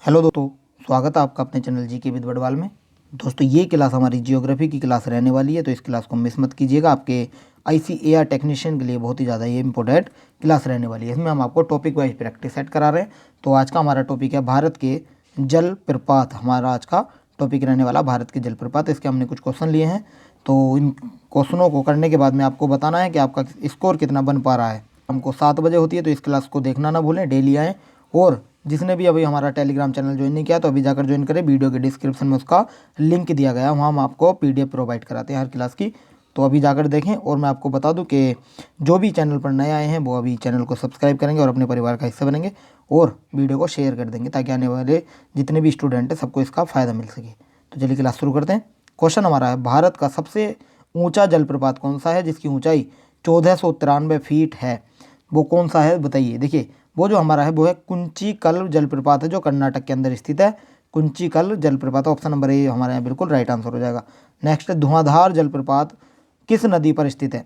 Hello दोस्तों, स्वागत है आपका अपने चैनल जी के विद बड़वाल में। दोस्तों ये क्लास हमारी जियोग्राफी की क्लास रहने वाली है, तो इस क्लास को मिस मत कीजिएगा। आपके ICAR टेक्नीशियन के लिए बहुत ही ज़्यादा ये इंपॉर्टेंट क्लास रहने वाली है। इसमें हम आपको टॉपिक वाइज प्रैक्टिस सेट करा रहे हैं। तो आज का हमारा टॉपिक है भारत के जलप्रपात। हमारा आज का टॉपिक रहने वाला भारत के जलप्रपात। इसके हमने कुछ क्वेश्चन लिए हैं, तो इन क्वेश्चनों को करने के बाद में आपको बताना है कि आपका स्कोर कितना बन पा रहा है। हमको 7 बजे होती है, तो इस क्लास को देखना ना भूलें, डेली आएँ। और जिसने भी अभी हमारा टेलीग्राम चैनल ज्वाइन नहीं किया तो अभी जाकर ज्वाइन करें। वीडियो के डिस्क्रिप्शन में उसका लिंक दिया गया है, वहाँ हम आपको PDF प्रोवाइड कराते हैं हर क्लास की। तो अभी जाकर देखें। और मैं आपको बता दूं कि जो भी चैनल पर नए आए हैं वो अभी चैनल को सब्सक्राइब करेंगे और अपने परिवार का हिस्सा बनेंगे और वीडियो को शेयर कर देंगे, ताकि आने वाले जितने भी स्टूडेंट हैं सबको इसका फ़ायदा मिल सके। तो चलिए क्लास शुरू करते हैं। क्वेश्चन हमारा है, भारत का सबसे ऊँचा जलप्रपात कौन सा है जिसकी ऊँचाई 1493 फीट है? वो कौन सा है बताइए। देखिए वो जो हमारा है वो है कुंचिकल जलप्रपात है, जो कर्नाटक के अंदर स्थित है। कुंचिकल जलप्रपात, ऑप्शन नंबर ए हमारे यहाँ बिल्कुल राइट आंसर हो जाएगा। नेक्स्ट है, धुआंधार जलप्रपात किस नदी पर स्थित है?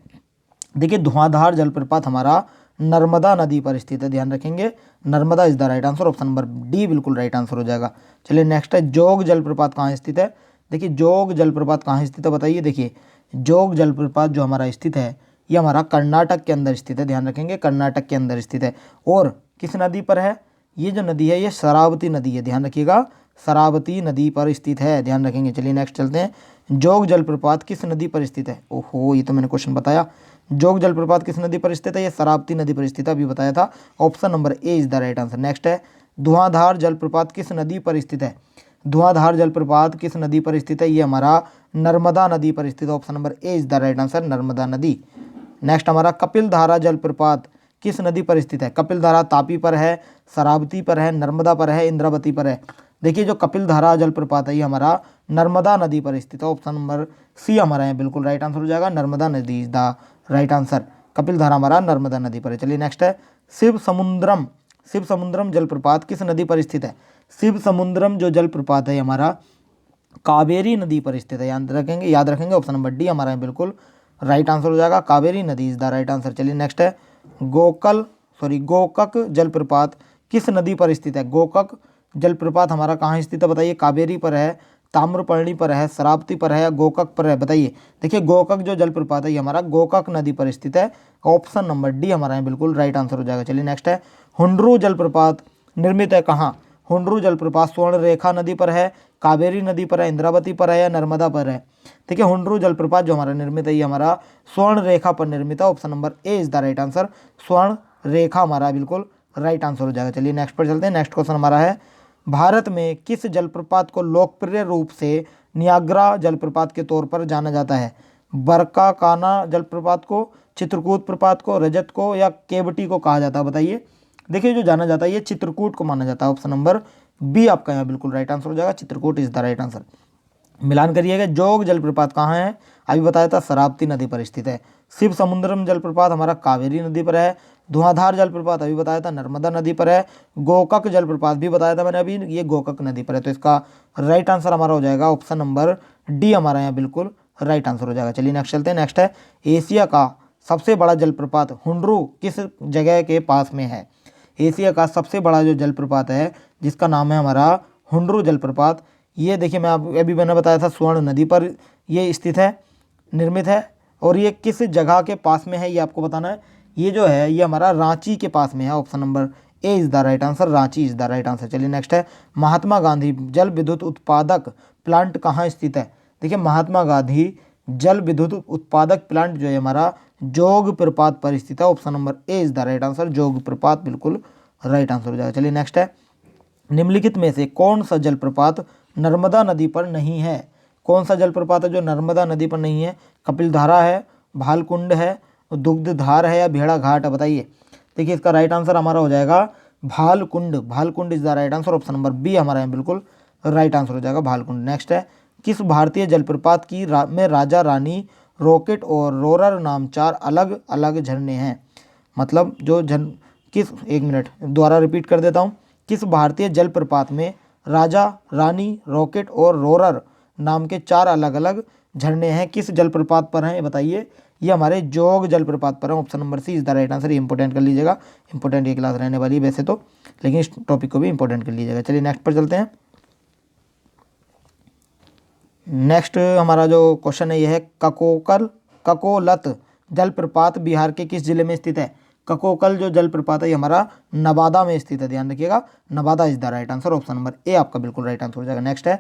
देखिए धुआंधार जलप्रपात हमारा नर्मदा नदी पर स्थित है, ध्यान रखेंगे। Narmada is the right answer, option number D बिल्कुल राइट आंसर हो जाएगा। चलिए नेक्स्ट है, जोग जलप्रपात कहाँ स्थित है? देखिए जोग जलप्रपात कहाँ स्थित है बताइए। देखिए जोग जलप्रपात जो हमारा स्थित है ये हमारा कर्नाटक के अंदर स्थित है, ध्यान रखेंगे, कर्नाटक के अंदर स्थित है। और किस नदी पर है? ये जो नदी है ये शरावती नदी है, ध्यान रखिएगा, शरावती नदी पर स्थित है, ध्यान रखेंगे। चलिए नेक्स्ट चलते हैं, जोग जलप्रपात किस नदी पर स्थित है? ओहो, ये तो मैंने क्वेश्चन बताया। जोग जलप्रपात किस नदी पर स्थित है? ये शरावती नदी पर स्थित है, अभी बताया था। Option number A is the right answer. Next है, धुआंधार जलप्रपात किस नदी पर स्थित है? धुआंधार जलप्रपात किस नदी पर स्थित है? ये हमारा नर्मदा नदी पर स्थित है, option number A is the right answer, Narmada नदी। नेक्स्ट हमारा, कपिल धारा जलप्रपात किस नदी पर स्थित है? कपिल धारा तापी पर है, शरावती पर है, नर्मदा पर है, इंद्रावती पर है? देखिए जो कपिल धारा जलप्रपात है ये हमारा नर्मदा नदी पर स्थित है, ऑप्शन नंबर सी हमारा है बिल्कुल राइट आंसर हो जाएगा। नर्मदा नदी is the right answer, Kapil धारा हमारा नर्मदा नदी पर है। चलिए नेक्स्ट है, शिव समुद्रम जलप्रपात किस नदी पर स्थित है? शिव समुद्रम जो जलप्रपात है हमारा कावेरी नदी पर स्थित है, याद रखेंगे, ऑप्शन नंबर डी हमारा है बिल्कुल राइट आंसर हो जाएगा। कावेरी नदी इज द राइट आंसर। चलिए नेक्स्ट है, गोकक जलप्रपात किस नदी पर स्थित है? गोकक जलप्रपात हमारा कहाँ स्थित है बताइए। कावेरी पर है, ताम्रपर्णी पर है, शरावती पर है या गोकक पर है बताइए। देखिए गोकक जो जलप्रपात है ये हमारा गोकक नदी पर स्थित है, ऑप्शन नंबर डी हमारा है बिल्कुल राइट आंसर हो जाएगा। चलिए नेक्स्ट है, हुंड्रू जलप्रपात निर्मित है कहाँ? हुंड्रू जलप्रपात स्वर्ण रेखा नदी पर है, कावेरी नदी पर है, इंद्रावती पर है या नर्मदा पर है? देखिए हुंड्रू जलप्रपात जो हमारा निर्मित है ये हमारा स्वर्ण रेखा पर निर्मित है, option number A is the right answer, स्वर्ण रेखा हमारा बिल्कुल राइट आंसर हो जाएगा। चलिए नेक्स्ट पर चलते हैं। नेक्स्ट क्वेश्चन हमारा है, भारत में किस जलप्रपात को लोकप्रिय रूप से नियाग्रा जलप्रपात के तौर पर जाना जाता है? बरकाकाना जलप्रपात को, चित्रकूट प्रपात को, रजत को या केवटी को कहा जाता है बताइए। देखिए जो जाना जाता है ये चित्रकूट को माना जाता है, ऑप्शन नंबर बी आपका यहाँ बिल्कुल राइट आंसर हो जाएगा, Chitrakoot is the right answer. मिलान करिएगा, जोग जलप्रपात कहाँ है? अभी बताया था शरावती नदी पर स्थित है। शिव समुद्रम जलप्रपात हमारा कावेरी नदी पर है। धुआंधार जलप्रपात अभी बताया था नर्मदा नदी पर है। गोकक जलप्रपात भी बताया था मैंने अभी, ये गोकक नदी पर है। तो इसका राइट आंसर हमारा हो जाएगा ऑप्शन नंबर डी हमारा यहाँ बिल्कुल राइट आंसर हो जाएगा। चलिए नेक्स्ट चलते हैं। नेक्स्ट है, एशिया का सबसे बड़ा जलप्रपात हुंड्रू किस जगह के पास में है? एशिया का सबसे बड़ा जो जलप्रपात है जिसका नाम है हमारा हुंड्रू जलप्रपात, ये देखिए मैं अभी मैंने बताया था स्वर्ण नदी पर ये स्थित है, निर्मित है। और ये किस जगह के पास में है ये आपको बताना है। ये जो है ये हमारा रांची के पास में है, option number A is the right answer, Ranchi is the right answer. चलिए नेक्स्ट है, महात्मा गांधी जल विद्युत उत्पादक प्लांट कहाँ स्थित है? देखिए महात्मा गांधी जल विद्युत उत्पादक प्लांट जो है हमारा जोग प्रपात पर स्थित है, option number A is the right answer, जोग प्रपात बिल्कुल राइट आंसर हो जाएगा। चलिए नेक्स्ट है, निम्नलिखित में से कौन सा जलप्रपात नर्मदा नदी पर नहीं है? कौन सा जलप्रपात है जो नर्मदा नदी पर नहीं है? कपिलधारा है, भालकुंड है, दुग्धधार है या भेड़ा घाट है बताइए। देखिए इसका राइट आंसर हमारा हो जाएगा Bhalkund, Bhalkund is the right answer, option number B हमारा है बिल्कुल राइट आंसर हो जाएगा भालकुंड। नेक्स्ट है, किस भारतीय जलप्रपात की में राजा रानी, रॉकेट और रोरर नाम 4 अलग अलग झरने हैं? मतलब जो किस, एक मिनट दोबारा रिपीट कर देता हूँ, किस भारतीय जलप्रपात में राजा रानी, रॉकेट और रोरर नाम के 4 अलग अलग झरने हैं किस जलप्रपात पर हैं, ये बताइए। ये हमारे जोग जलप्रपात पर है। Option number C is the right answer. ये इंपॉर्टेंट कर लीजिएगा, इंपॉर्टेंट ये क्लास रहने वाली है वैसे तो, लेकिन इस टॉपिक को भी इंपॉर्टेंट कर लीजिएगा। चलिए नेक्स्ट पर चलते हैं। नेक्स्ट हमारा जो क्वेश्चन है ये है ककोलत जलप्रपात बिहार के किस जिले में स्थित है। ककोकल जो जलप्रपात है ये हमारा नवादा में स्थित है, ध्यान रखिएगा, Nawada is the right answer. Option number A आपका बिल्कुल राइट आंसर हो जाएगा। नेक्स्ट है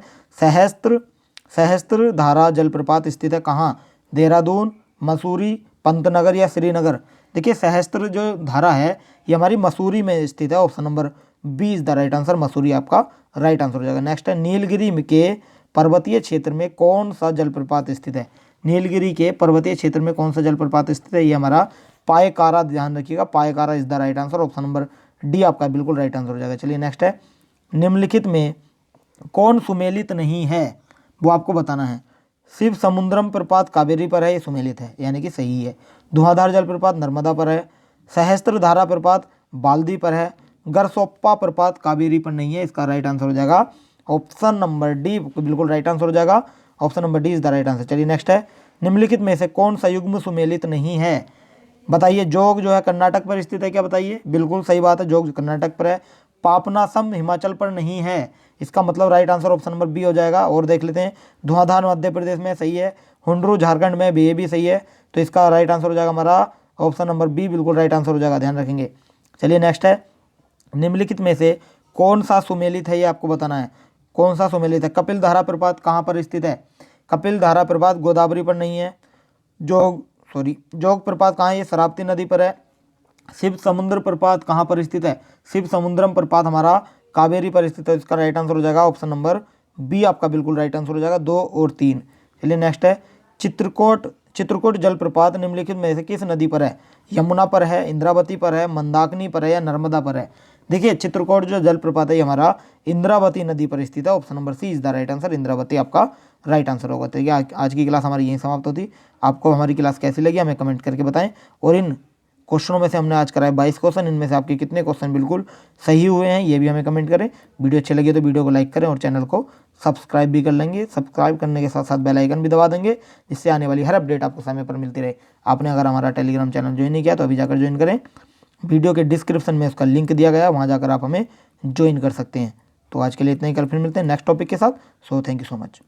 सहस्त्र धारा जलप्रपात स्थित है कहाँ। देहरादून, मसूरी, पंतनगर या श्रीनगर। देखिए सहस्त्र जो धारा है ये हमारी मसूरी में स्थित है। Option number B is the right answer, Mussoorie आपका राइट आंसर हो जाएगा। नेक्स्ट है नीलगिरी के पर्वतीय क्षेत्र में कौन सा जलप्रपात स्थित है। नीलगिरी के पर्वतीय क्षेत्र में कौन सा जलप्रपात स्थित है, ये हमारा पायकारा, ध्यान रखिएगा, Pykara is the right answer. Option number D आपका बिल्कुल राइट आंसर हो जाएगा। चलिए नेक्स्ट है निम्नलिखित में कौन सुमेलित नहीं है, वो आपको बताना है। शिव समुद्रम प्रपात कावेरी पर है, ये सुमेलित है यानी कि सही है। धुआंधार जलप्रपात नर्मदा पर है। सहस्त्र धारा प्रपात बाल्दी पर है। गरसोप्पा प्रपात कावेरी पर नहीं है, इसका राइट आंसर हो जाएगा ऑप्शन नंबर डी बिल्कुल राइट आंसर हो जाएगा। Option number D is the right answer. चलिए नेक्स्ट है निम्नलिखित में से कौन सा युग्म सुमेलित नहीं है, बताइए। जोग जो है कर्नाटक पर स्थित है क्या, बताइए। बिल्कुल सही बात है, जोग कर्नाटक पर है। पापनासम हिमाचल पर नहीं है, इसका मतलब right answer option number B हो जाएगा। और देख लेते हैं धुआंधार मध्य प्रदेश में, सही है। हुंडरू झारखंड में भी, ये भी सही है, तो इसका राइट आंसर हो जाएगा हमारा ऑप्शन नंबर बी बिल्कुल राइट आंसर हो जाएगा, ध्यान रखेंगे। चलिए नेक्स्ट है निम्नलिखित में से कौन सा सुमेलित है, ये आपको बताना है। कौन सा सुमेलित है। कपिल धारा प्रपात कहाँ पर स्थित है। कपिल धारा प्रपात गोदावरी पर नहीं है। जोग प्रपात कहाँ है, ये शरावती नदी पर है। शिव समुद्र प्रपात कहाँ पर स्थित है। शिव समुद्रम प्रपात हमारा कावेरी पर स्थित है, इसका राइट आंसर हो जाएगा ऑप्शन नंबर बी आपका बिल्कुल राइट आंसर हो जाएगा, 2 और 3। चलिए नेक्स्ट है चित्रकूट जलप्रपात निम्नलिखित में से किस नदी पर है। यमुना पर है, इंद्रावती पर है, मंदाकिनी पर है या नर्मदा पर है। देखिए चित्रकूट जो जलप्रपात है ये हमारा इंद्रावती नदी पर स्थित है। Option number C is the right answer, Indravati आपका राइट आंसर होगा। तो आज की क्लास हमारी यहीं समाप्त होती। आपको हमारी क्लास कैसी लगी हमें कमेंट करके बताएं। और इन क्वेश्चनों में से हमने आज कराए 22 क्वेश्चन, इनमें से आपके कितने क्वेश्चन बिल्कुल सही हुए हैं ये भी हमें कमेंट करें। वीडियो अच्छी लगी तो वीडियो को लाइक करें और चैनल को सब्सक्राइब भी कर लेंगे। सब्सक्राइब करने के साथ साथ बेल आइकन भी दबा देंगे, जिससे आने वाली हर अपडेट आपको समय पर मिलती रहे। आपने अगर हमारा टेलीग्राम चैनल ज्वाइन नहीं किया तो अभी जाकर ज्वाइन करें, वीडियो के डिस्क्रिप्शन में उसका लिंक दिया गया है, वहाँ जाकर आप हमें ज्वाइन कर सकते हैं। तो आज के लिए इतना ही, कल फिर मिलते हैं नेक्स्ट टॉपिक के साथ। So thank you so much.